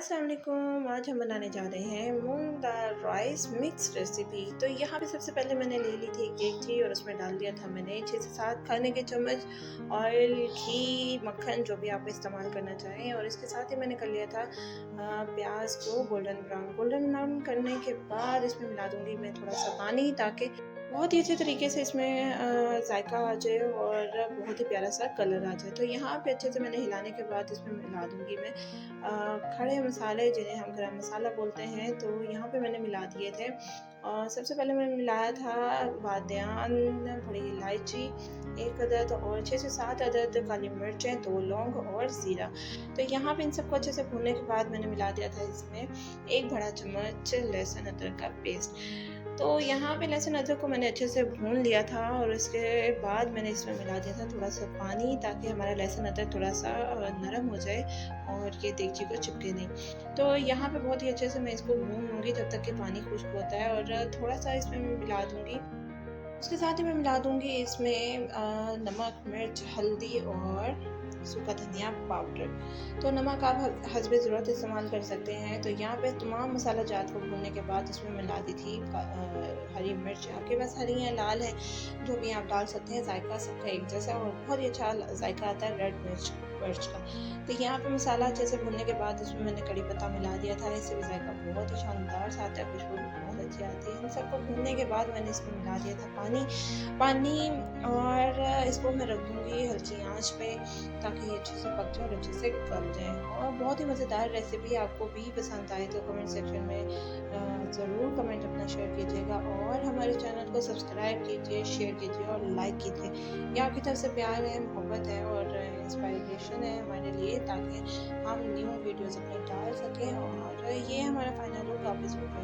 अस्सलाम वालेकुम। आज हम बनाने जा रहे हैं मूंग दाल राइस मिक्स रेसिपी। तो यहाँ पे सबसे पहले मैंने ले ली थी केक और उसमें डाल दिया था मैंने 6 से 7 खाने के चम्मच ऑयल, घी, मक्खन जो भी आप इस्तेमाल करना चाहें। और इसके साथ ही मैंने कर लिया था प्याज को गोल्डन ब्राउन करने के बाद इसमें मिला दूँगी मैं थोड़ा सा पानी, ताकि बहुत ही अच्छे तरीके से इसमें जायका आ जाए और बहुत ही प्यारा सा कलर आ जाए। तो यहाँ पे अच्छे से मैंने हिलाने के बाद इसमें मिला दूँगी मैं खड़े मसाले, जिन्हें हम गरम मसाला बोलते हैं। तो यहाँ पे मैंने मिला दिए थे। सबसे पहले मैंने मिलाया था बादियान, बड़ी इलायची 1 अदद और 6 से 7 अदद काली मिर्चें, 2 लौंग और ज़ीरा। तो यहाँ पे इन सबको अच्छे से भूनने के बाद मैंने मिला दिया था इसमें 1 बड़ा चम्मच लहसुन अदरक का पेस्ट। तो यहाँ पे लहसुन अदरक को मैंने अच्छे से भून लिया था और इसके बाद मैंने इसमें मिला दिया था थोड़ा सा पानी, ताकि हमारा लहसुन अदरक थोड़ा सा नरम हो जाए और ये देगची को चिपके नहीं। तो यहाँ पे बहुत ही अच्छे से मैं इसको भून लूँगी जब तक कि पानी खुश्क होता है, और थोड़ा सा इसमें मैं मिला दूँगी। उसके साथ ही मैं मिला दूँगी इसमें नमक, मिर्च, हल्दी और सूखा धनिया पाउडर। तो नमक आप हस्बे ज़रूरत इस्तेमाल कर सकते हैं। तो यहाँ पे तमाम मसाला जात को भूनने के बाद इसमें मिला दी थी हरी मिर्च। आपके पास हरी है, लाल है, जो भी आप डाल सकते हैं। जायका सबका एक जैसा और बहुत ही अच्छा जायका आता है रेड मिर्च का। तो यहाँ पे मसाला अच्छे से भूनने के बाद इसमें मैंने कड़ी पत्ता मिला दिया था। इससे भी जायका बहुत ही शानदार सा आता है, खुशबू बहुत अच्छी आती है। इन सबको भूनने के बाद मैंने इसमें मिला दिया था पानी और इसको मैं रख दूँगी हल्की आंच पे, ताकि ये अच्छे से पक जाए और अच्छे से गल जाए। और बहुत ही मज़ेदार रेसिपी, आपको भी पसंद आए तो कमेंट सेक्शन में ज़रूर कमेंट अपना शेयर कीजिएगा और हमारे चैनल को सब्सक्राइब कीजिए, शेयर कीजिए और लाइक कीजिए। ये आपकी तरफ से प्यार है, मोहब्बत है और इंस्पायरेशन है हमारे लिए, ताकि हम न्यू वीडियोज़ अपने डाल सकें। और ये हमारा फाइनल लुक आप इस वीडियो